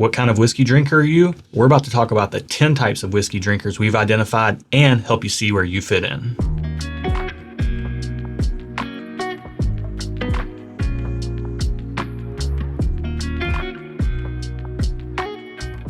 What kind of whiskey drinker are you? We're about to talk about the 10 types of whiskey drinkers we've identified and help you see where you fit in.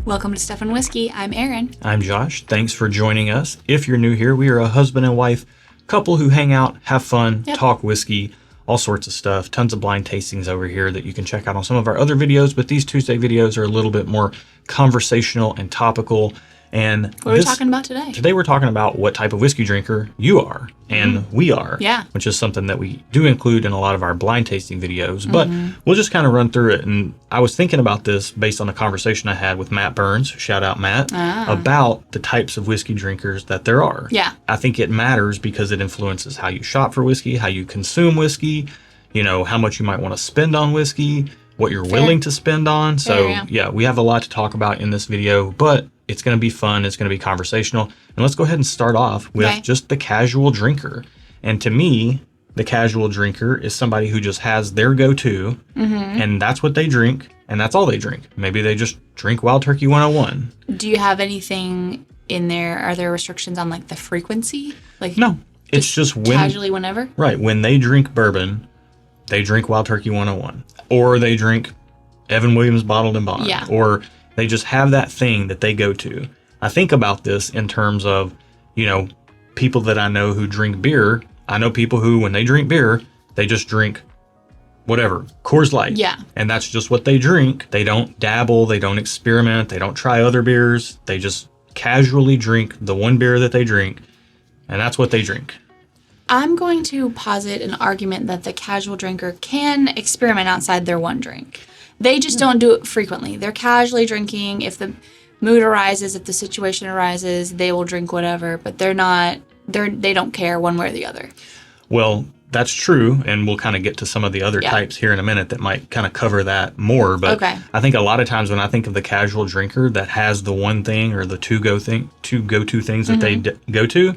Welcome to Stuff and Whiskey. I'm Erin. I'm Josh. Thanks for joining us. If you're new here, we are a husband and wife couple who hang out, have fun, talk whiskey, all sorts of stuff. Tons of blind tastings over here that you can check out on some of our other videos, but these Tuesday videos are a little bit more conversational and topical. And what are we talking about today? Today we're talking about what type of whiskey drinker you are and we are, which is something that we do include in a lot of our blind tasting videos, but we'll just kind of run through it. And I was thinking about this based on a conversation I had with Matt Burns, shout out Matt, about the types of whiskey drinkers that there are. Yeah. I think it matters because it influences how you shop for whiskey, how you consume whiskey, you know, how much you might want to spend on whiskey, what you're willing to spend on. So yeah, we have a lot to talk about in this video, but it's going to be fun. It's going to be conversational. And let's go ahead and start off with just the casual drinker. And to me, the casual drinker is somebody who just has their go-to and that's what they drink and that's all they drink. Maybe they just drink Wild Turkey 101. Do you have anything in there? Are there restrictions on like the frequency? Like no, it's just when casually whenever. Right. When they drink bourbon, they drink Wild Turkey 101 or they drink Evan Williams Bottled and Bond or they just have that thing that they go to. I think about this in terms of, you know, people that I know who drink beer. I know people who, when they drink beer, they just drink whatever, Coors Light. Yeah. And that's just what they drink. They don't dabble. They don't experiment. They don't try other beers. They just casually drink the one beer that they drink. And that's what they drink. I'm going to posit an argument that the casual drinker can experiment outside their one drink. They just don't do it frequently. They're casually drinking. If the mood arises, if the situation arises, they will drink whatever, but they don't care one way or the other. Well, that's true, and we'll kind of get to some of the other types here in a minute that might kind of cover that more, but I think a lot of times when I think of the casual drinker that has the one thing or the two go-to things that they go to,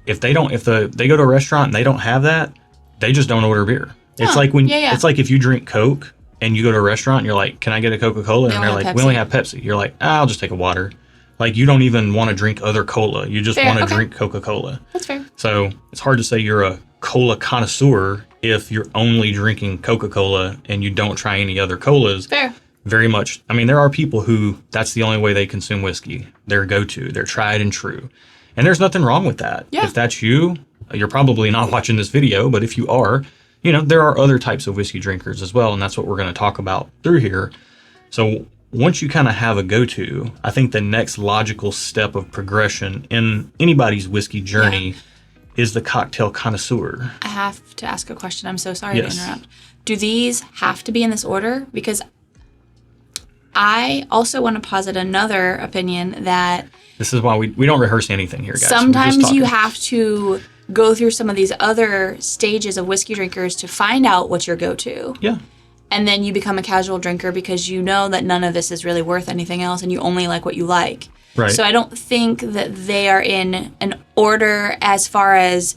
if they go to a restaurant and they don't have that, they just don't order beer. It's like when it's like if you drink Coke and you go to a restaurant and you're like, can I get a Coca-Cola? And they're like, we only have Pepsi. You're like, I'll just take a water. Like, you don't even want to drink other cola. You just want to drink Coca-Cola. That's fair. So it's hard to say you're a cola connoisseur if you're only drinking Coca-Cola and you don't try any other colas. Fair. Very much. I mean, there are people who that's the only way they consume whiskey. Their go-to. They're tried and true. And there's nothing wrong with that. Yeah. If that's you, you're probably not watching this video, but if you are, you know, there are other types of whiskey drinkers as well, and that's what we're going to talk about through here. So once you kind of have a go-to, I think the next logical step of progression in anybody's whiskey journey is the cocktail connoisseur. I have to ask a question. I'm so sorry to interrupt. Do these have to be in this order? Because I also want to posit another opinion that... This is why we don't rehearse anything here, guys. Sometimes you have to go through some of these other stages of whiskey drinkers to find out what's your go-to. Yeah. And then you become a casual drinker because you know that none of this is really worth anything else and you only like what you like. Right. So I don't think that they are in an order as far as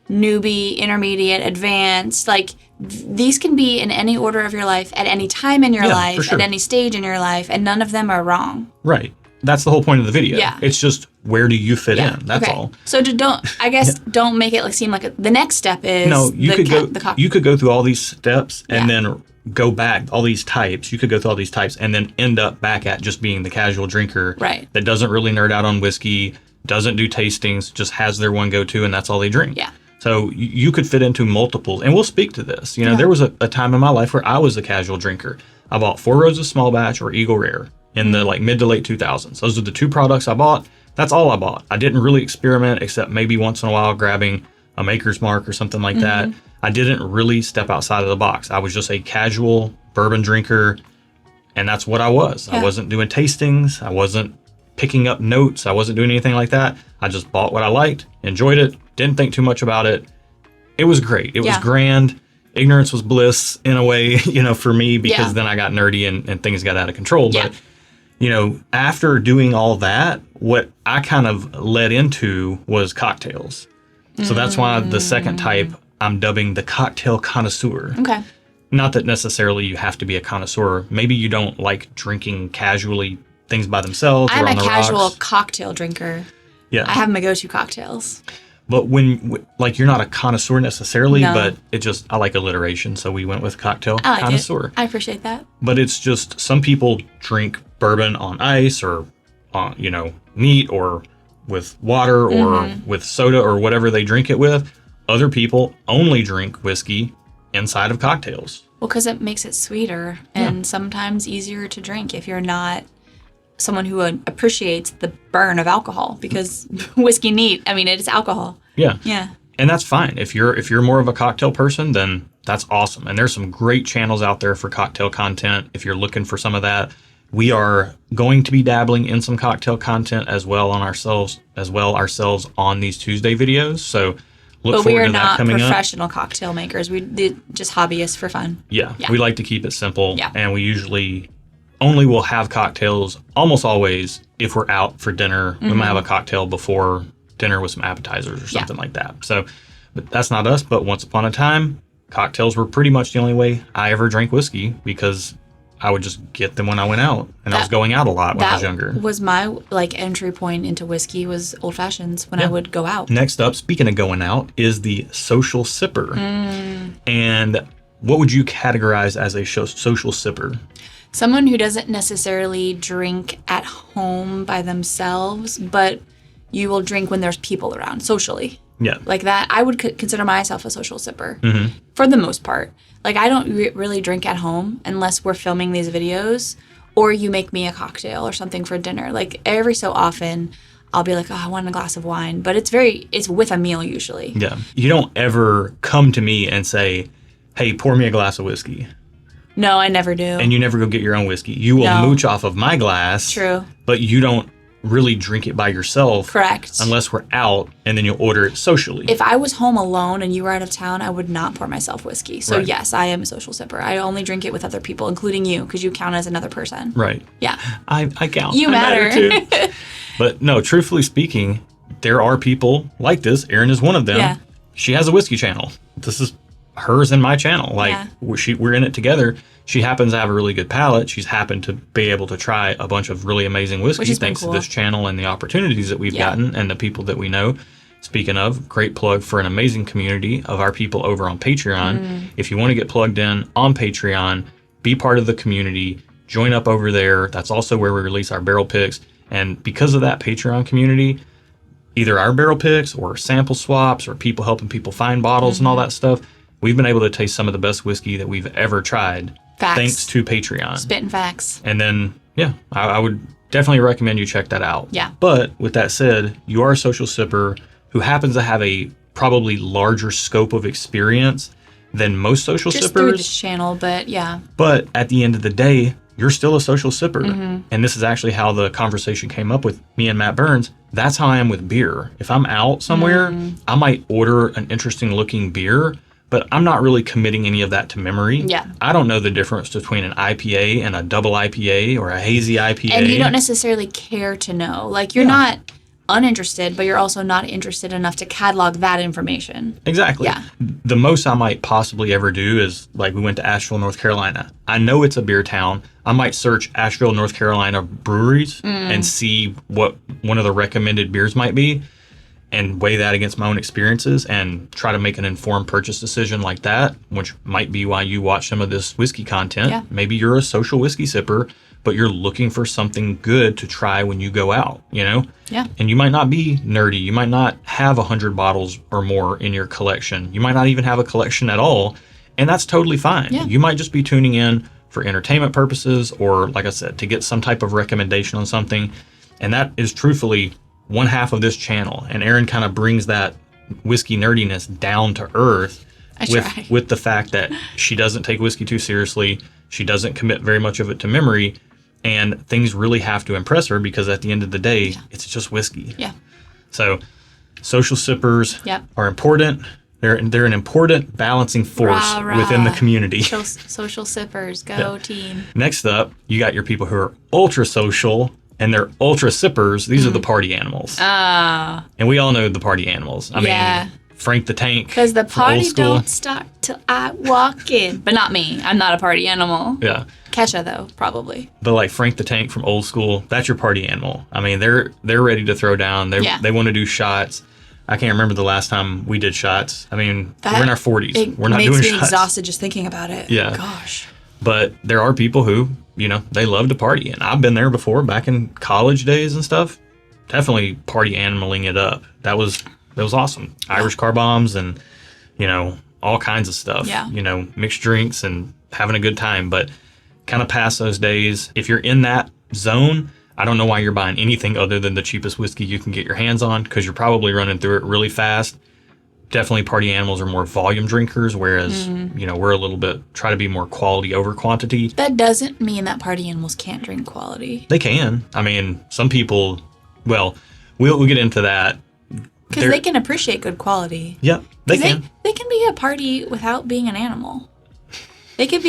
newbie, intermediate, advanced. Like, these can be in any order of your life, at any time in your life, at any stage in your life, and none of them are wrong. Right. That's the whole point of the video. Yeah. It's just, where do you fit in? That's all. So don't make it seem like the next step is you could go through all these steps and then go back all these types. You could go through all these types and then end up back at just being the casual drinker that doesn't really nerd out on whiskey, doesn't do tastings, just has their one go-to and that's all they drink. Yeah. So you could fit into multiples, and we'll speak to this. You know, there was a time in my life where I was a casual drinker. I bought Four Roses Small Batch or Eagle Rare in the mid to late 2000s. Those are the two products I bought. That's all I bought. I didn't really experiment except maybe once in a while grabbing a Maker's Mark or something like that. I didn't really step outside of the box. I was just a casual bourbon drinker, and that's what I was. I wasn't doing tastings. I wasn't picking up notes. I wasn't doing anything like that. I just bought what I liked, enjoyed it, didn't think too much about it. It was great. It was grand. Ignorance was bliss in a way, you know, for me, because then I got nerdy and things got out of control. But, you know, after doing all that, what I kind of led into was cocktails. So that's why the second type I'm dubbing the cocktail connoisseur. Okay. not that necessarily you have to be a connoisseur. Maybe you don't like drinking casually things by themselves or I'm on a the casual rocks. cocktail drinker. Yeah. I have my go-to cocktails. But like, you're not a connoisseur necessarily, No. but I like alliteration, so we went with cocktail I like connoisseur. it. I appreciate that. But it's just, some people drink bourbon on ice or on, neat or with water or with soda or whatever they drink it with. Other people only drink whiskey inside of cocktails. Well, because it makes it sweeter and sometimes easier to drink if you're not someone who appreciates the burn of alcohol, because whiskey neat, I mean, it is alcohol. Yeah. Yeah. And that's fine. If you're more of a cocktail person, then that's awesome. And there's some great channels out there for cocktail content if you're looking for some of that. We are going to be dabbling in some cocktail content as well ourselves on these Tuesday videos. So look forward to that coming up. But we are not professional cocktail makers. We're just hobbyists for fun. Yeah. We like to keep it simple. Yeah. And we usually only will have cocktails almost always if we're out for dinner. We might have a cocktail before dinner with some appetizers or something like that. So, but that's not us. But once upon a time, cocktails were pretty much the only way I ever drank whiskey, because I would just get them when I went out, and I was going out a lot when I was younger. That was my entry point into whiskey, was old fashions when I would go out. Next up, speaking of going out, is the social sipper. And what would you categorize as a social sipper? Someone who doesn't necessarily drink at home by themselves, but you will drink when there's people around socially. Yeah. Like that, I would consider myself a social sipper for the most part. Like, I don't really drink at home unless we're filming these videos or you make me a cocktail or something for dinner. Like, every so often, I'll be like, oh, I want a glass of wine. But it's with a meal usually. Yeah. You don't ever come to me and say, hey, pour me a glass of whiskey. No, I never do. And you never go get your own whiskey. You will mooch off of my glass. True. But you don't really drink it by yourself. Correct. Unless we're out, and then you'll order it socially. If I was home alone and you were out of town, I would not pour myself whiskey. So yes, I am a social sipper. I only drink it with other people, including you, because you count as another person. Right. Yeah. I count. You I matter. too. But no, truthfully speaking, there are people like this. Erin is one of them. Yeah. She has a whiskey channel. This is hers and my channel. Like, we're in it together. She happens to have a really good palate. She's happened to be able to try a bunch of really amazing whiskey thanks to this channel and the opportunities that we've gotten and the people that we know. Speaking of, great plug for an amazing community of our people over on Patreon. If you want to get plugged in on Patreon, be part of the community, join up over there. That's also where we release our barrel picks. And because of that Patreon community, either our barrel picks or sample swaps or people helping people find bottles and all that stuff, we've been able to taste some of the best whiskey that we've ever tried. Facts. Thanks to Patreon. Spitting facts. And then, I would definitely recommend you check that out. Yeah. But with that said, you are a social sipper who happens to have a probably larger scope of experience than most social Just sippers. through this channel, but yeah. But at the end of the day, you're still a social sipper. And this is actually how the conversation came up with me and Matt Burns. That's how I am with beer. If I'm out somewhere, I might order an interesting looking beer, but I'm not really committing any of that to memory. Yeah. I don't know the difference between an IPA and a double IPA or a hazy IPA. And you don't necessarily care to know. Like, you're not uninterested, but you're also not interested enough to catalog that information. Exactly. Yeah. The most I might possibly ever do is, like, we went to Asheville, North Carolina. I know it's a beer town. I might search Asheville, North Carolina breweries and see what one of the recommended beers might be, and weigh that against my own experiences and try to make an informed purchase decision like that, which might be why you watch some of this whiskey content. Yeah. Maybe you're a social whiskey sipper, but you're looking for something good to try when you go out, Yeah. And you might not be nerdy. You might not have 100 bottles or more in your collection. You might not even have a collection at all, and that's totally fine. Yeah. You might just be tuning in for entertainment purposes or, like I said, to get some type of recommendation on something, and that is truthfully one half of this channel. And Erin kind of brings that whiskey nerdiness down to earth with the fact that she doesn't take whiskey too seriously. She doesn't commit very much of it to memory, and things really have to impress her because at the end of the day, it's just whiskey. Yeah. So social sippers are important. They're an important balancing force within the community. Social sippers, go team. Next up, you got your people who are ultra social and they're ultra sippers. These are the party animals. And we all know the party animals. I mean, Frank the Tank. Because the from Old party School. don't start till I walk in. But not me. I'm not a party animal. Yeah. Kesha, though, probably. But like Frank the Tank from Old School, that's your party animal. I mean, they're ready to throw down. They want to do shots. I can't remember the last time we did shots. I mean, we're in our 40s. We're not doing shots. It makes me exhausted just thinking about it. Yeah. Gosh. But there are people who, they love to party. And I've been there before back in college days and stuff. Definitely party animaling it up. That was awesome. Irish car bombs and, all kinds of stuff. Yeah. Mixed drinks and having a good time. But kind of past those days, if you're in that zone, I don't know why you're buying anything other than the cheapest whiskey you can get your hands on, because you're probably running through it really fast. Definitely party animals are more volume drinkers, whereas, we're a little bit, try to be more quality over quantity. That doesn't mean that party animals can't drink quality. They can. I mean, some people, well, we'll get into that. Because they can appreciate good quality. Yeah, they can. They can be a party without being an animal. They could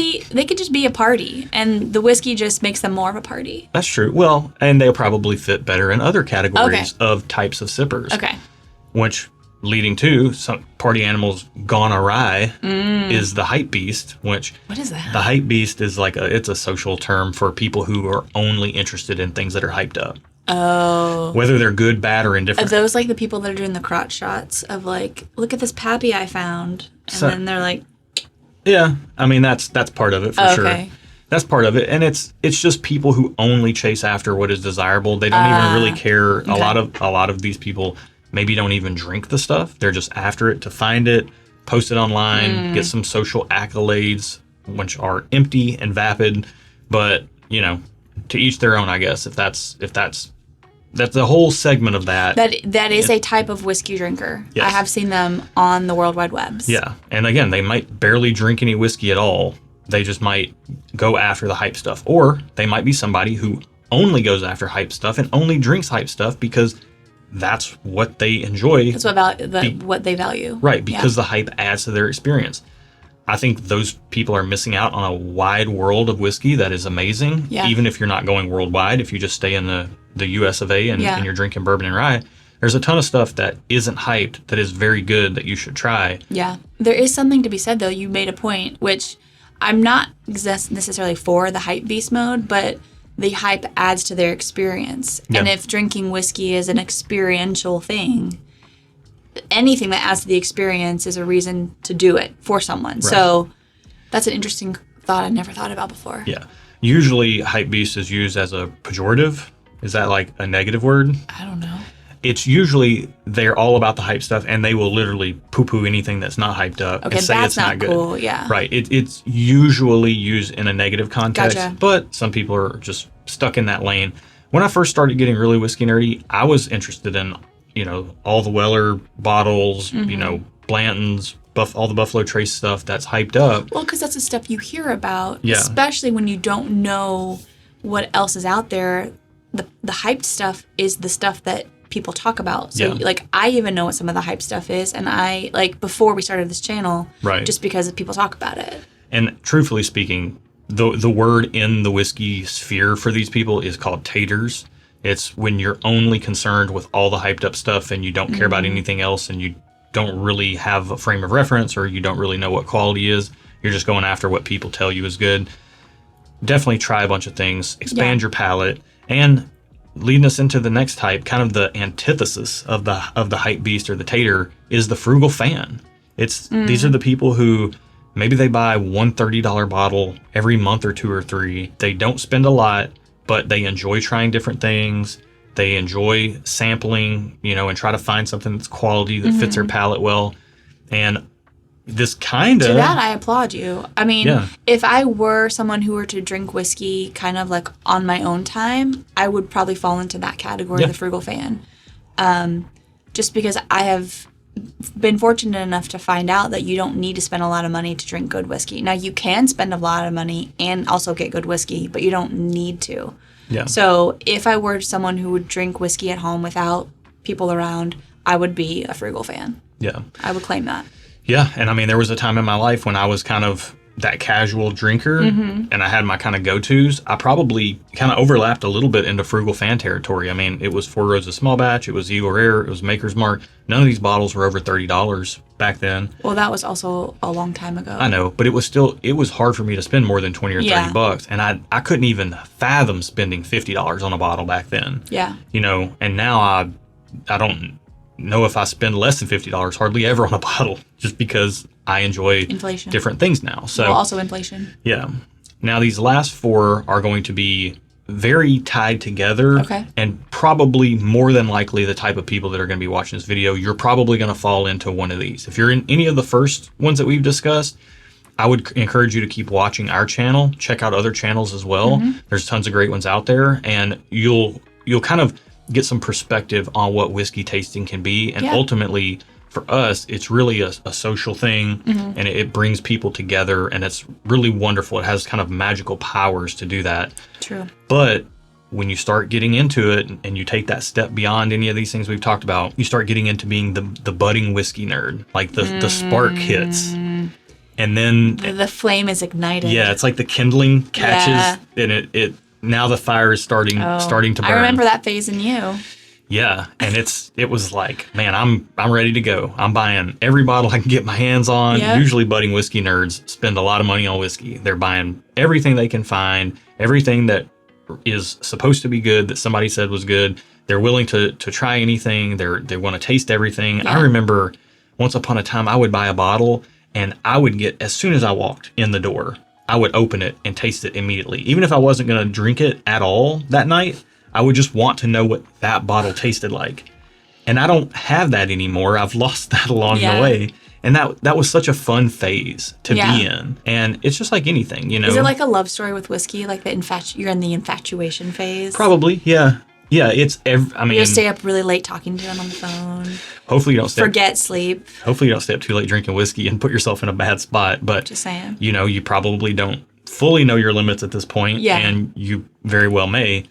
just be a party, and the whiskey just makes them more of a party. That's true. Well, and they'll probably fit better in other categories of types of sippers. Okay. Which, leading to some party animals gone awry, is the hype beast. Which, what is that? The hype beast is it's a social term for people who are only interested in things that are hyped up. Oh. Whether they're good, bad, or indifferent. Are those like the people that are doing the crotch shots of like, look at this pappy I found, and then they're like. Yeah, I mean that's part of it for sure. That's part of it, and it's just people who only chase after what is desirable. They don't even really care. Okay. A lot of these people maybe don't even drink the stuff. They're just after it to find it, post it online, get some social accolades, which are empty and vapid. But to each their own, I guess. If that's a whole segment of that. That is a type of whiskey drinker. Yes. I have seen them on the World Wide Webs. Yeah. And again, they might barely drink any whiskey at all. They just might go after the hype stuff. Or they might be somebody who only goes after hype stuff and only drinks hype stuff because that's what they enjoy. That's what they value. Right. Because the hype adds to their experience. I think those people are missing out on a wide world of whiskey that is amazing. Yeah. Even if you're not going worldwide, if you just stay in the US of A and you're drinking bourbon and rye, there's a ton of stuff that isn't hyped that is very good that you should try. Yeah. There is something to be said, though. You made a point, which I'm not necessarily for the hype beast mode, but the hype adds to their experience. Yeah. And if drinking whiskey is an experiential thing, anything that adds to the experience is a reason to do it for someone. Right. So that's an interesting thought I never thought about before. Yeah. Usually hype beast is used as a pejorative. Is that like a negative word? I don't know. It's usually they're all about the hype stuff and they will literally poo-poo anything that's not hyped up and say it's not good. Cool. Yeah. Right. It's usually used in a negative context, Gotcha. But some people are just stuck in that lane. When I first started getting really whiskey nerdy, I was interested in all the Weller bottles, Blanton's, all the Buffalo Trace stuff that's hyped up. Well, because that's the stuff you hear about, especially when you don't know what else is out there. The hyped stuff is the stuff that people talk about. So, I even know what some of the hype stuff is, and I, before we started this channel, just because people talk about it. And truthfully speaking, the word in the whiskey sphere for these people is called taters. It's when you're only concerned with all the hyped up stuff and you don't care about anything else and you don't really have a frame of reference or you don't really know what quality is. You're just going after what people tell you is good. Definitely try a bunch of things, expand your palate, and leading us into the next type, kind of the antithesis of the hype beast or the tater, is the frugal fan. These are the people who maybe they buy one $30 bottle every month or two or three. They don't spend a lot, but they enjoy trying different things. They enjoy sampling, and try to find something that's quality that fits their palate well. And this kind of... To that, I applaud you. I mean, if I were someone who were to drink whiskey kind of on my own time, I would probably fall into that category, the frugal fan. Just because I have been fortunate enough to find out that you don't need to spend a lot of money to drink good whiskey. Now, you can spend a lot of money and also get good whiskey, but you don't need to. Yeah. So if I were someone who would drink whiskey at home without people around, I would be a frugal fan. Yeah. I would claim that. Yeah. And I mean, there was a time in my life when I was kind of that casual drinker and I had my kind of go-tos, I probably kind of overlapped a little bit into Frugal Fan territory. I mean, it was Four Roses Small Batch, it was Eagle Rare, it was Maker's Mark. None of these bottles were over $30 back then. Well, that was also a long time ago. I know, but it was hard for me to spend more than 20 or 30 bucks. And I couldn't even fathom spending $50 on a bottle back then. Yeah. You know, and now I don't know if I spend less than $50 hardly ever on a bottle, just because I enjoy inflation. Different things now. So well, also inflation. Yeah. Now these last four are going to be very tied together, and probably more than likely the type of people that are going to be watching this video, you're probably going to fall into one of these. If you're in any of the first ones that we've discussed, I would encourage you to keep watching our channel, check out other channels as well. There's tons of great ones out there, and you'll kind of get some perspective on what whiskey tasting can be. And ultimately, for us, it's really a social thing, and it brings people together, and it's really wonderful. It has kind of magical powers to do that. True. But when you start getting into it and you take that step beyond any of these things we've talked about, you start getting into being the budding whiskey nerd, like the spark hits. And then the flame is ignited. Yeah, it's like the kindling catches, and it now the fire is starting to burn. I remember that phase in you. Yeah, and it was like, man, I'm ready to go. I'm buying every bottle I can get my hands on. Yep. Usually budding whiskey nerds spend a lot of money on whiskey. They're buying everything they can find, everything that is supposed to be good that somebody said was good. They're willing to try anything. They want to taste everything. Yeah. I remember once upon a time I would buy a bottle and I would get, as soon as I walked in the door, I would open it and taste it immediately. Even if I wasn't going to drink it at all that night, I would just want to know what that bottle tasted like. And I don't have that anymore. I've lost that along the way. And that was such a fun phase to be in. And it's just like anything, you know. Is it like a love story with whiskey? Like you're in the infatuation phase? Probably, yeah. Yeah, it's you stay up really late talking to him on the phone. Hopefully you don't forget sleep. Hopefully you don't stay up too late drinking whiskey and put yourself in a bad spot. But just saying. You know, you probably don't fully know your limits at this point. Yeah. And you very well may.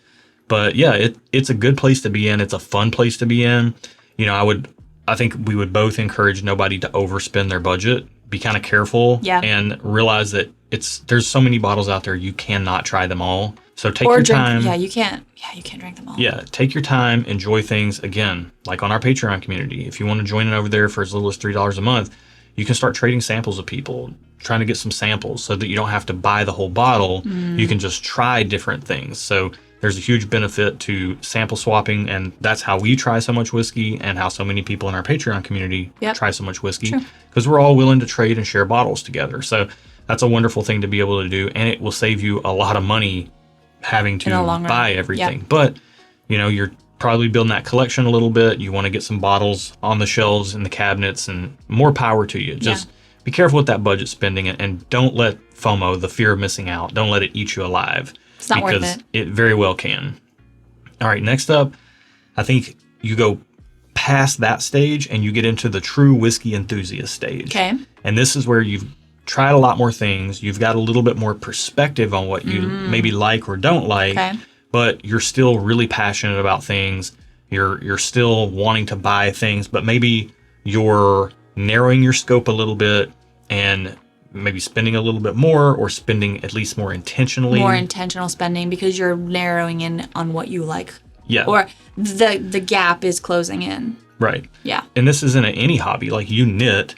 But yeah, it's a good place to be in. It's a fun place to be in. You know, I think we would both encourage nobody to overspend their budget. Be kind of careful and realize that there's so many bottles out there, you cannot try them all. So take your time. Yeah, you can't drink them all. Yeah, take your time, enjoy things. Again, like on our Patreon community, if you want to join in over there for as little as $3 a month, you can start trading samples of people, trying to get some samples so that you don't have to buy the whole bottle. You can just try different things. So there's a huge benefit to sample swapping, and that's how we try so much whiskey and how so many people in our Patreon community try so much whiskey, because we're all willing to trade and share bottles together. So that's a wonderful thing to be able to do, and it will save you a lot of money having to buy everything. But, you know, you're probably building that collection a little bit. You want to get some bottles on the shelves in the cabinets, and more power to you. Just be careful with that budget spending, and don't let FOMO, the fear of missing out, don't let it eat you alive. It's not worth it. It very well can. All right, next up, I think you go past that stage and you get into the true whiskey enthusiast stage. Okay. And this is where you've tried a lot more things. You've got a little bit more perspective on what you maybe like or don't like, but you're still really passionate about things. You're still wanting to buy things, but maybe you're narrowing your scope a little bit and maybe spending a little bit more, or spending at least more intentionally. More intentional spending, because you're narrowing in on what you like. Yeah. Or the gap is closing in. Right. Yeah. And this isn't any hobby. Like, you knit,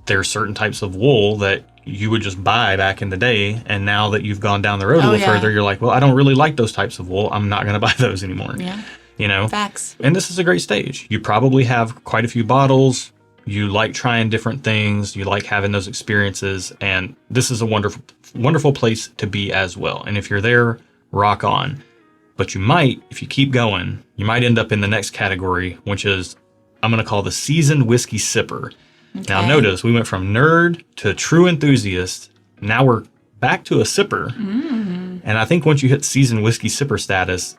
there are certain types of wool that you would just buy back in the day, and now that you've gone down the road a little further, you're like, well, I don't really like those types of wool. I'm not going to buy those anymore. Yeah. You know? Facts. And this is a great stage. You probably have quite a few bottles. You like trying different things. You like having those experiences. And this is a wonderful, wonderful place to be as well. And if you're there, rock on. But you might, if you keep going, you might end up in the next category, which is, I'm going to call the seasoned whiskey sipper. Okay. Now notice, we went from nerd to true enthusiast. Now we're back to a sipper. And I think once you hit seasoned whiskey sipper status,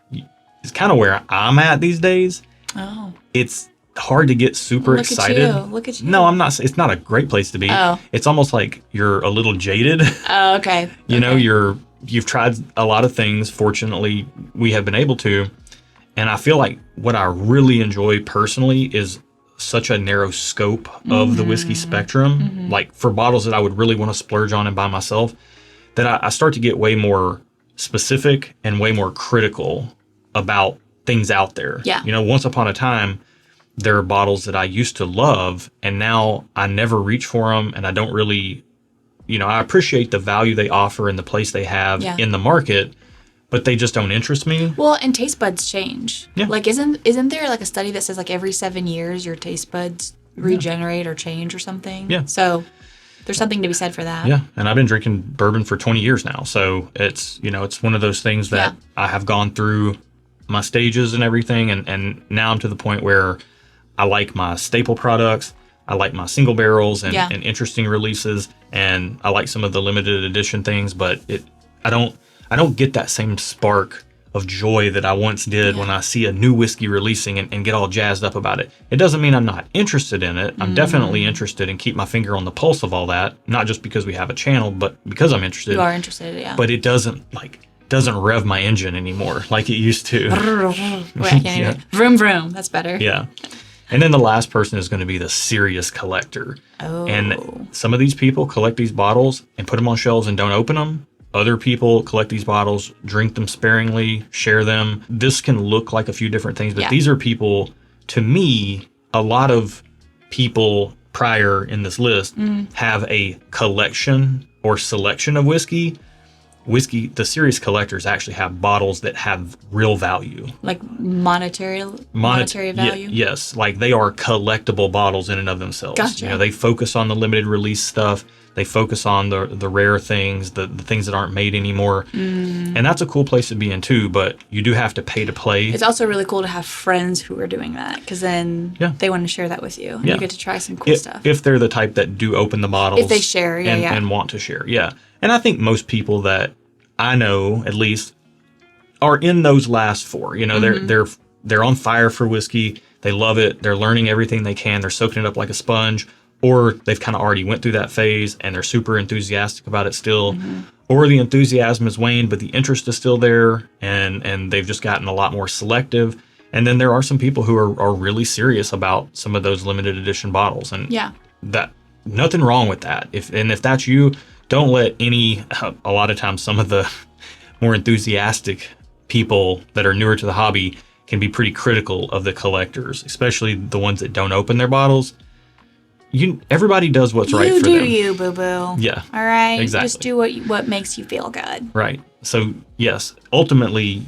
it's kind of where I'm at these days. Oh. It's hard to get super excited. Look at you. No, I'm not. It's not a great place to be. Oh. It's almost like you're a little jaded. Oh, okay. You know, you've tried a lot of things. Fortunately, we have been able to. And I feel like what I really enjoy personally is such a narrow scope of the whiskey spectrum, like for bottles that I would really want to splurge on and buy myself, that I start to get way more specific and way more critical about things out there. Yeah. You know, once upon a time, there are bottles that I used to love, and now I never reach for them, and I don't really, you know, I appreciate the value they offer and the place they have in the market, but they just don't interest me. Well, and taste buds change. Yeah. Like, isn't there like a study that says like every 7 years your taste buds regenerate or change or something? Yeah. So there's something to be said for that. Yeah, and I've been drinking bourbon for 20 years now, so it's, you know, it's one of those things that I have gone through my stages and everything, and now I'm to the point where I like my staple products, I like my single barrels and interesting releases, and I like some of the limited edition things, but I don't get that same spark of joy that I once did when I see a new whiskey releasing and get all jazzed up about it. It doesn't mean I'm not interested in it. I'm definitely interested and keep my finger on the pulse of all that, not just because we have a channel, but because I'm interested. You are interested, yeah. But it doesn't rev my engine anymore like it used to. Wait, I can't even. Vroom vroom. That's better. Yeah. And then the last person is going to be the serious collector. Oh. And some of these people collect these bottles and put them on shelves and don't open them. Other people collect these bottles, drink them sparingly, share them. This can look like a few different things, but these are people, to me, a lot of people prior in this list have a collection or selection of whiskey. The serious collectors actually have bottles that have real value. Like monetary value? Yes. Like they are collectible bottles in and of themselves. Gotcha. You know, they focus on the limited release stuff. They focus on the rare things, the things that aren't made anymore. And that's a cool place to be in too, but you do have to pay to play. It's also really cool to have friends who are doing that, because then they want to share that with you. And you get to try some cool stuff. If they're the type that do open the bottles. If they share, and want to share, And I think most people that I know, at least, are in those last four. You know, they're on fire for whiskey. They love it. They're learning everything they can. They're soaking it up like a sponge. Or they've kind of already went through that phase and they're super enthusiastic about it still. Or the enthusiasm has waned, but the interest is still there, and they've just gotten a lot more selective. And then there are some people who are really serious about some of those limited edition bottles. And that nothing wrong with that. If that's you, don't let a lot of times some of the more enthusiastic people that are newer to the hobby can be pretty critical of the collectors, especially the ones that don't open their bottles. Everybody does what's right for them. You do you, boo-boo. Yeah. All right? Exactly. Just do what makes you feel good. Right. So, yes, ultimately,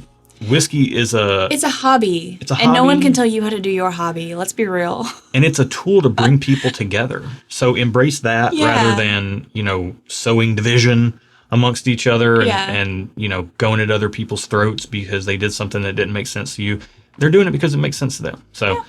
whiskey is It's a hobby. It's a hobby. And no one can tell you how to do your hobby. Let's be real. And it's a tool to bring people together. So embrace that rather than, sowing division amongst each other and, going at other people's throats because they did something that didn't make sense to you. They're doing it because it makes sense to them. So,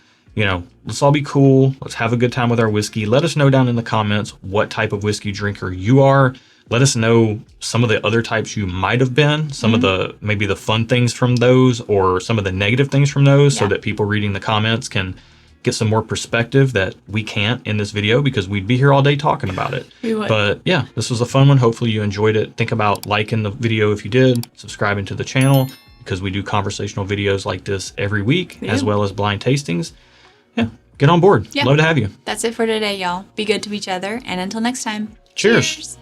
let's all be cool. Let's have a good time with our whiskey. Let us know down in the comments what type of whiskey drinker you are. Let us know some of the other types you might have been, some of maybe the fun things from those or some of the negative things from those so that people reading the comments can get some more perspective that we can't in this video because we'd be here all day talking about it. We would. But yeah, this was a fun one. Hopefully you enjoyed it. Think about liking the video if you did, subscribing to the channel because we do conversational videos like this every week as well as blind tastings. Yeah, get on board. Love to have you. That's it for today, y'all. Be good to each other, and until next time. Cheers.